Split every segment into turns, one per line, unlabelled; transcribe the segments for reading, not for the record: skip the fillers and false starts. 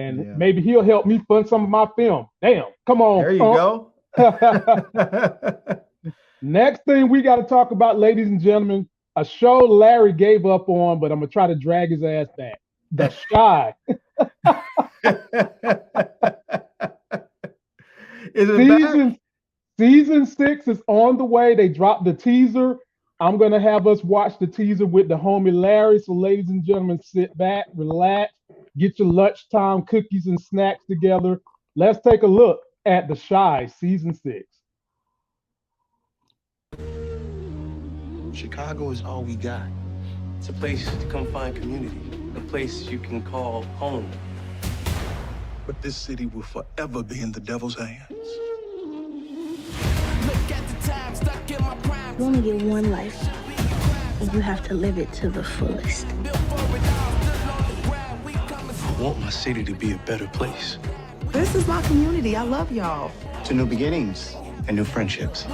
and
Yeah.
maybe he'll help me fund some of my film. Damn, come
There you
on.
go.
Next thing we got to talk about, ladies and gentlemen, a show Larry gave up on, but I'm gonna try to drag his ass back. The Shy.
Is it back?
season Season 6 is on the way. They dropped the teaser. I'm gonna have us watch the teaser with the homie Larry. So, ladies and gentlemen, sit back, relax, get your lunchtime cookies and snacks together. Let's take a look at The Shy Season 6.
Chicago is all we got. It's a place to come find community, a place you can call home.
But this city will forever be in the devil's hands.
You only get one life, and you have to live it to the fullest.
I want my city to be a better place.
This is my community. I love y'all.
To new beginnings and new friendships.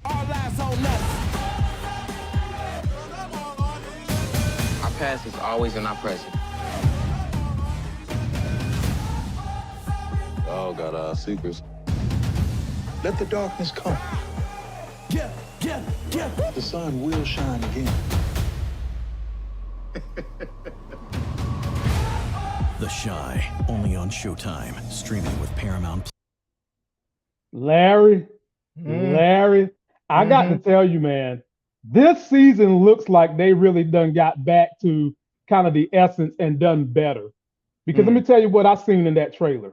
Our past is always in our present.
All got our secrets. Let the darkness come.
Yeah.
The sun will shine again.
The Shy, only on Showtime, streaming with Paramount.
Larry, I got to tell you, man, this season looks like they really done got back to kind of the essence and done better. Because let me tell you what I seen in that trailer.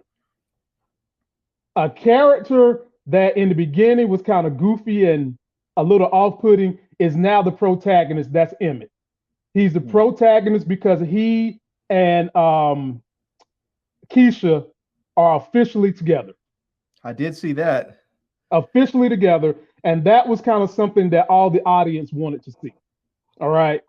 A character that in the beginning was kind of goofy and a little off-putting is now the protagonist. That's Emmett. He's the protagonist because he and Kiesha are officially together.
I did see that.
Officially together. And that was kind of something that all the audience wanted to see. All right.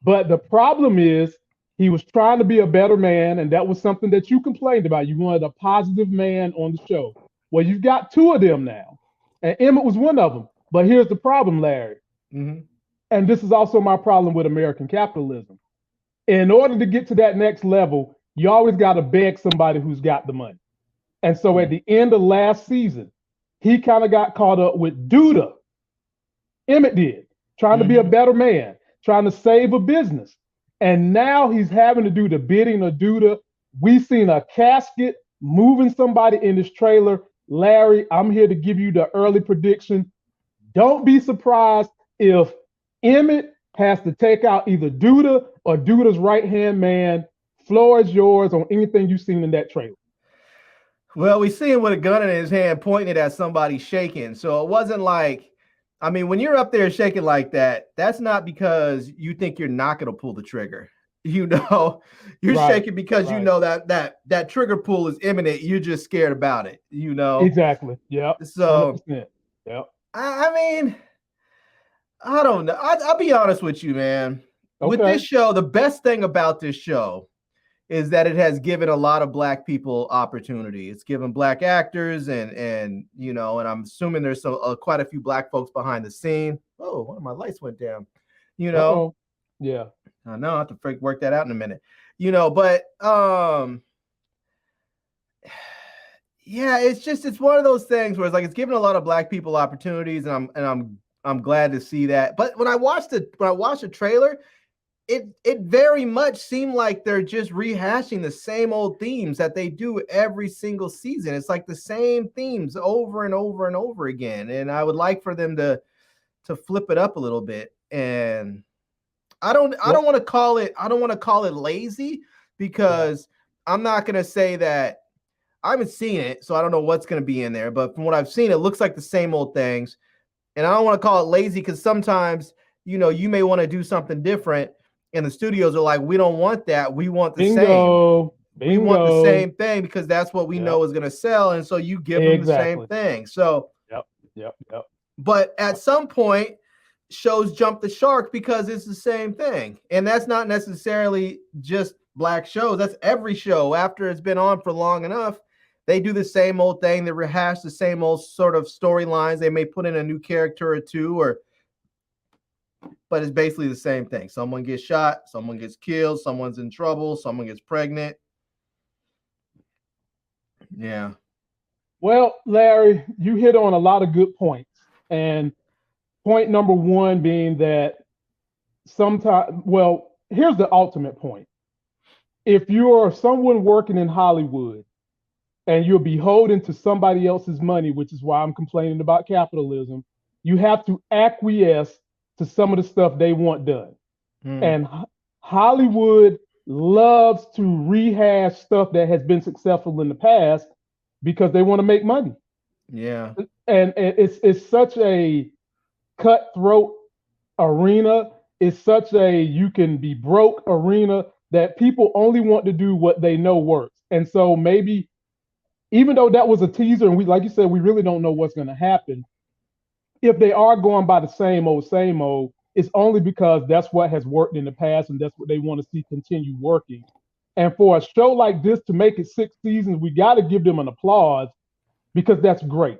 But the problem is he was trying to be a better man. And that was something that you complained about. You wanted a positive man on the show. Well, you've got two of them now. And Emmett was one of them. But here's the problem, Larry. And this is also my problem with American capitalism. In order to get to that next level, you always got to beg somebody who's got the money. And so at the end of last season, he kind of got caught up with Douda. Emmett did, trying to be a better man, trying to save a business. And now he's having to do the bidding of Douda. We've seen a casket moving somebody in this trailer. Larry, I'm here to give you the early prediction. Don't be surprised if Emmett has to take out either Douda or Douda's right-hand man. Floor is yours on anything you've seen in that trailer.
Well, we see him with a gun in his hand pointing it at somebody shaking. So it wasn't like, I mean, when you're up there shaking like that, that's not because you think you're not going to pull the trigger. You know, you're shaking because you know that trigger pull is imminent. You're just scared about it, you know?
Exactly. Yep.
So,
100%. Yep.
I mean, I don't know. I'll be honest with you, man.
Okay.
With this show, the best thing about this show is that it has given a lot of Black people opportunity. It's given Black actors and you know, and I'm assuming there's quite a few Black folks behind the scene. Oh, one of my lights went down. You know,
yeah.
I know I have to work that out in a minute. You know, but yeah, it's one of those things where it's like it's giving a lot of Black people opportunities, and I'm glad to see that. But when I watched the trailer, it very much seemed like they're just rehashing the same old themes that they do every single season. It's like the same themes over and over and over again. And I would like for them to flip it up a little bit. And I don't want to call it lazy, because I'm not going to say that. I haven't seen it, so I don't know what's going to be in there. But from what I've seen, it looks like the same old things. And I don't want to call it lazy, because sometimes, you know, you may want to do something different. And the studios are like, we don't want that. We want the same. We want the same thing, because that's what we know is going to sell. And so you give them the same thing. So,
Yep.
But at some point, shows jump the shark because it's the same thing. And that's not necessarily just Black shows. That's every show. After it's been on for long enough, they do the same old thing. They rehash the same old sort of storylines. They may put in a new character or two, or but it's basically the same thing. Someone gets shot, someone gets killed, someone's in trouble, someone gets pregnant. Yeah.
Well, Larry, you hit on a lot of good points. And point number one being that sometimes, well, here's the ultimate point. If you're someone working in Hollywood and you're beholden to somebody else's money, which is why I'm complaining about capitalism, you have to acquiesce to some of the stuff they want done. And Hollywood loves to rehash stuff that has been successful in the past because they want to make money.
Yeah.
And it's such a cutthroat arena. It's such a you can be broke arena that people only want to do what they know works. And so maybe, even though that was a teaser, and we, like you said, we really don't know what's going to happen. If they are going by the same old, it's only because that's what has worked in the past, and that's what they want to see continue working. And for a show like this to make it 6 seasons, we got to give them an applause because that's great.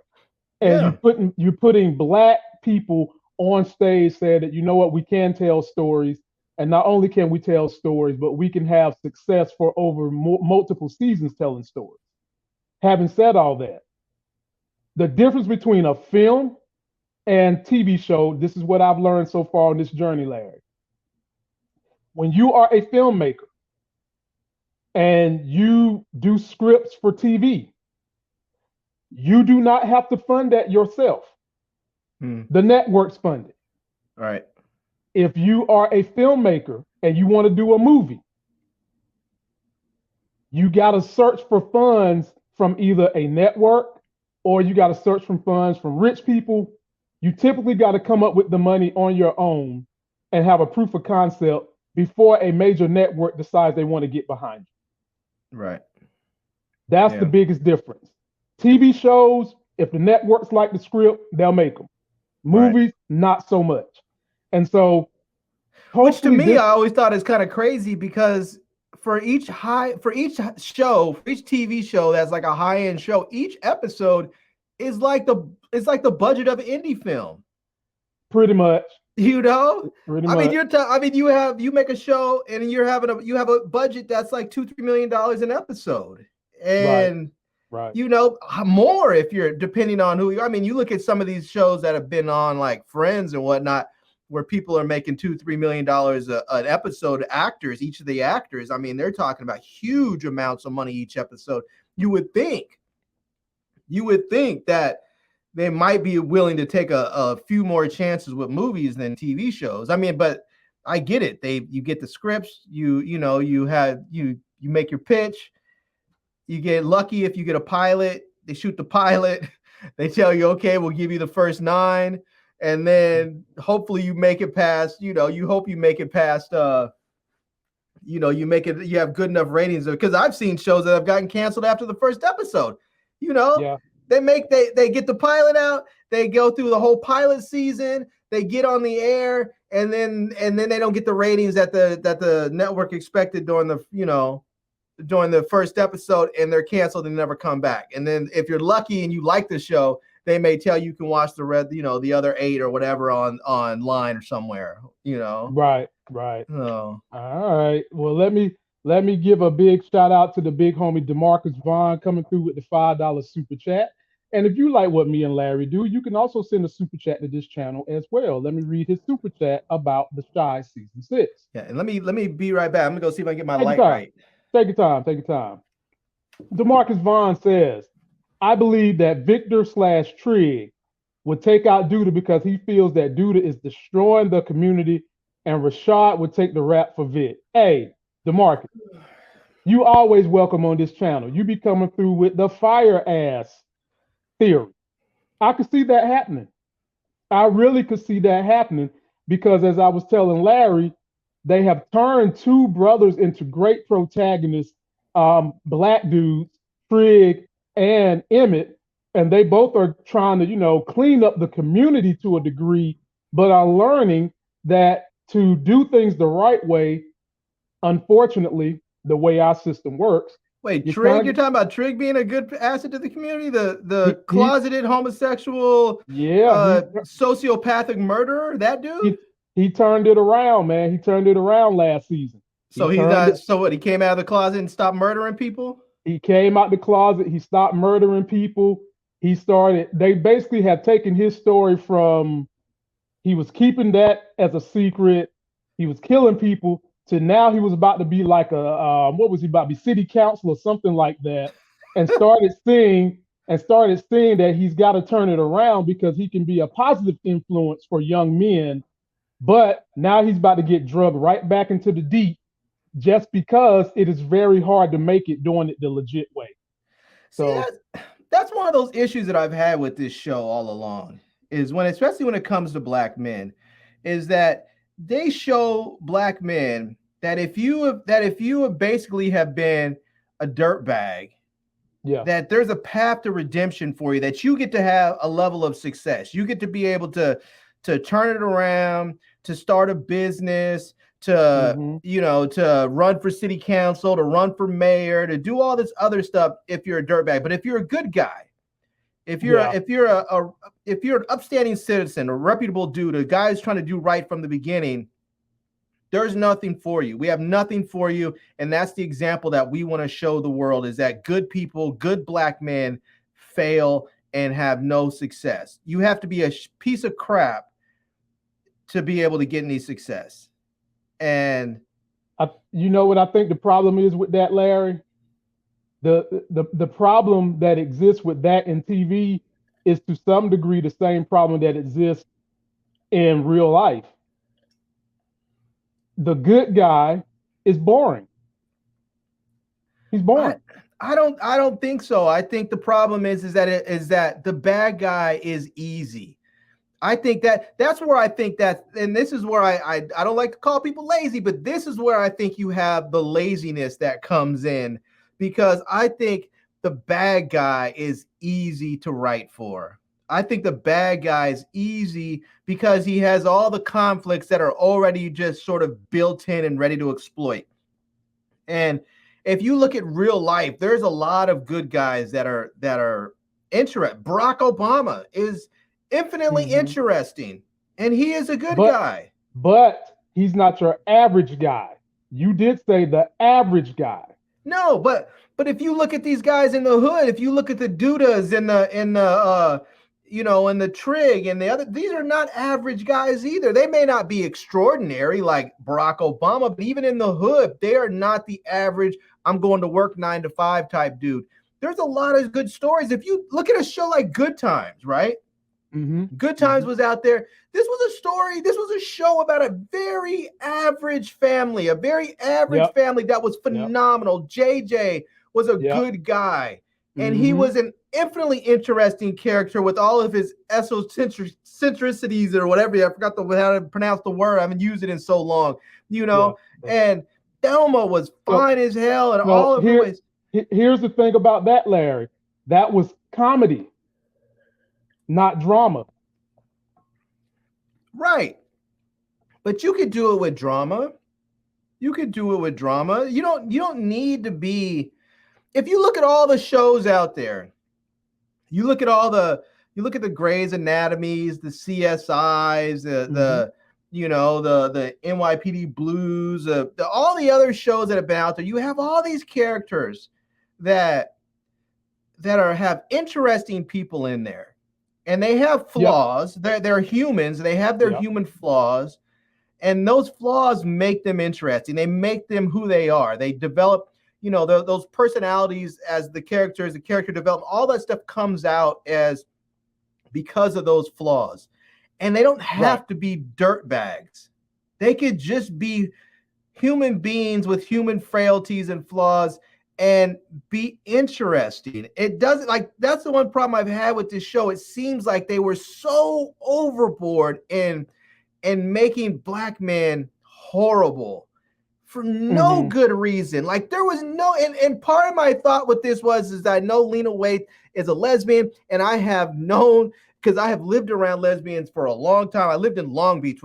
And you're putting Black people on stage saying that, you know what, we can tell stories. And not only can we tell stories, but we can have success for over multiple seasons telling stories. Having said all that, the difference between a film and TV show, this is what I've learned so far on this journey, Larry. When you are a filmmaker and you do scripts for TV, you do not have to fund that yourself. The networks fund it.
Right.
If you are a filmmaker and you want to do a movie, you got to search for funds from either a network or you got to search for funds from rich people. You typically got to come up with the money on your own and have a proof of concept before a major network decides they want to get behind you.
Right.
That's the biggest difference. TV shows, if the networks like the script, they'll make them. Movies, not so much. And so,
which to me, I always thought is kind of crazy because for each TV show that's like a high-end show, each episode is like the budget of an indie film.
Pretty much.
You know,
Pretty
I
much.
mean, you make a show and you have a budget that's like $2-3 million an episode, and
right.
You know, more if you're depending on who you are. I mean, you look at some of these shows that have been on like Friends and whatnot, where people are making $2-3 million an episode. Actors, each of the actors, I mean, they're talking about huge amounts of money each episode. You would think that they might be willing to take a few more chances with movies than TV shows. I mean, but I get it. You get the scripts, you make your pitch, you get lucky if you get a pilot, they shoot the pilot, they tell you, okay, we'll give you the first 9, and then hopefully you make it past, you have good enough ratings, because I've seen shows that have gotten canceled after the first episode. They get the pilot out, they go through the whole pilot season, they get on the air, and then they don't get the ratings that the network expected during the first episode, and they're canceled and never come back. And then if you're lucky and you like the show, they may tell you can watch the other 8 or whatever online or somewhere,
Right.
Oh.
All right. Well, let me give a big shout out to the big homie DeMarcus Vaughn coming through with the $5 super chat. And if you like what me and Larry do, you can also send a super chat to this channel as well. Let me read his super chat about The Chi season 6.
Yeah, and let me be right back. I'm gonna go see if I can get my light right.
Take your time. DeMarcus Vaughn says, I believe that Victor/Trig would take out Douda because he feels that Douda is destroying the community, and Rashad would take the rap for Vic. Hey, DeMarcus, you always welcome on this channel. You be coming through with the fire ass theory. I could see that happening. I really could see that happening because, as I was telling Larry, they have turned 2 brothers into great protagonists, Black dudes, Trig and Emmett, and they both are trying to, clean up the community to a degree, but are learning that to do things the right way, unfortunately, the way our system works.
Wait, Trig? You're talking about Trig being a good asset to the community? The closeted homosexual, sociopathic murderer? That dude?
he turned it around, man. He turned it around last season.
So he's not. So what? He came out of the closet and stopped murdering people.
He came out the closet. He stopped murdering people. They basically had taken his story from, he was keeping that as a secret. He was killing people, to now he was about to be like what was he about to be, city council or something like that, and started seeing that he's got to turn it around because he can be a positive influence for young men. But now he's about to get drugged right back into the deep, just because it is very hard to make it doing it the legit way. So
that's one of those issues that I've had with this show all along, is especially when it comes to black men, is that they show black men that if you basically have been a dirtbag, that there's a path to redemption for you, that you get to have a level of success. You get to be able to turn it around, to start a business, to to run for city council, to run for mayor, to do all this other stuff if you're a dirtbag. But if you're a good guy, if you're an upstanding citizen, a reputable dude, a guy who's trying to do right from the beginning, there's nothing for you. We have nothing for you. And that's the example that we want to show the world, is that good people, good black men fail and have no success. You have to be a piece of crap to be able to get any success. And
you know what I think the problem is with that, Larry? The problem that exists with that in TV is to some degree the same problem that exists in real life. The good guy is boring. He's boring.
I don't think so. I think the problem is that the bad guy is easy. I think that's where I think that, and this is where I don't like to call people lazy, but this is where I think you have the laziness that comes in, because I think the bad guy is easy to write for. I think the bad guy is easy because he has all the conflicts that are already just sort of built in and ready to exploit. And if you look at real life, there's a lot of good guys that are interesting. Barack Obama is infinitely interesting, and he is a good guy.
But he's not your average guy. You did say the average guy.
No, but if you look at these guys in the hood, if you look at the Doudas in the Trig and the other, these are not average guys either. They may not be extraordinary like Barack Obama, but even in the hood, they are not the average, I'm going to work 9 to 5 type dude. There's a lot of good stories. If you look at a show like Good Times, right? Good Times was out there. This was a story. This was a show about a very average family, family that was phenomenal. JJ was a good guy, and he was an infinitely interesting character with all of his eccentricities or whatever. I forgot how to pronounce the word. I haven't used it in so long, And Thelma was fine as hell in all of the ways.
Here's the thing about that, Larry. That was comedy, not drama.
Right. But you could do it with drama. You don't need to be, if you look at all the shows out there, you look at the Grey's Anatomies, the CSIs, the NYPD Blues, all the other shows that have been out there, you have all these characters that have interesting people in there. And they have flaws. They're humans. They have their human flaws. And those flaws make them interesting. They make them who they are. They develop, those personalities as the character development. All that stuff comes out because of those flaws. And they don't have to be dirtbags. They could just be human beings with human frailties and flaws and be interesting. It doesn't, that's the one problem I've had with this show. It seems like they were so overboard in making black men horrible for no good reason. Like there was no, and part of my thought with this is that I know Lena Waithe is a lesbian, and I have known, because I have lived around lesbians for a long time. I lived in Long Beach,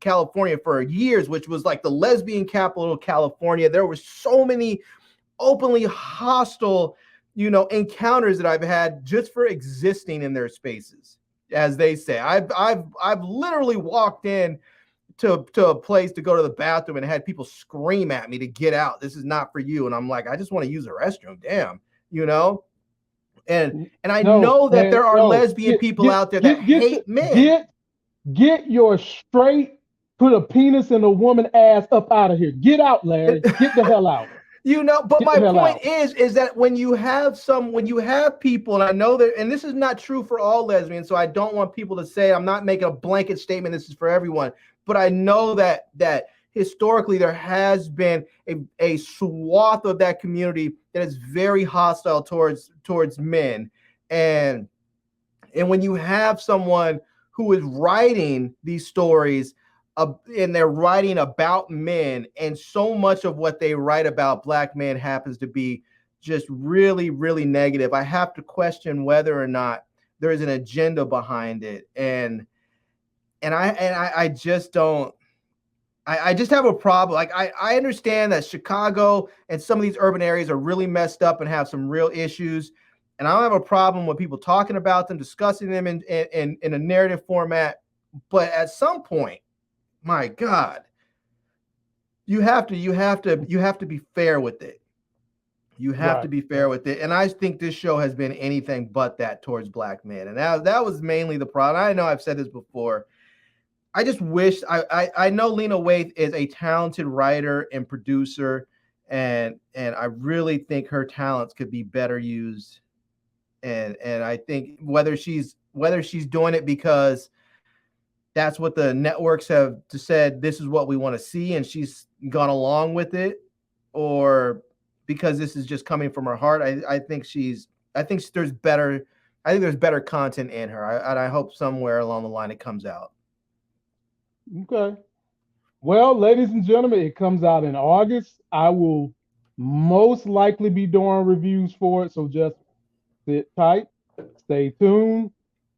California for years, which was like the lesbian capital of California. There were so many openly hostile, encounters that I've had just for existing in their spaces, as they say. I've literally walked in to a place to go to the bathroom and had people scream at me to get out. This is not for you. And I'm like, I just want to use the restroom. Damn, you know. And I know that there are lesbian people out there that hate men.
Get your straight, put a penis in a woman ass up out of here. Get out, Larry. Get the hell out.
You know, but my point is that when you have people, and I know that, and this is not true for all lesbians, so I don't want people to say, I'm not making a blanket statement, this is for everyone, but I know that historically there has been a swath of that community that is very hostile towards men. And when you have someone who is writing these stories, and they're writing about men, and so much of what they write about black men happens to be just really, really negative, I have to question whether or not there is an agenda behind it. And I just don't. I just have a problem. Like I understand that Chicago and some of these urban areas are really messed up and have some real issues, and I don't have a problem with people talking about them, discussing them in a narrative format. But at some point, my God, you have to be fair with it. You have to be fair with it. And I think this show has been anything but that towards black men. And that was mainly the problem. I know I've said this before. I just wish I know Lena Waithe is a talented writer and producer, and I really think her talents could be better used. And I think whether she's doing it because that's what the networks have said, this is what we want to see, and she's gone along with it, or because this is just coming from her heart. I think there's better content in her, and I hope somewhere along the line it comes out.
Okay. Well, ladies and gentlemen, it comes out in August. I will most likely be doing reviews for it, so just sit tight, stay tuned.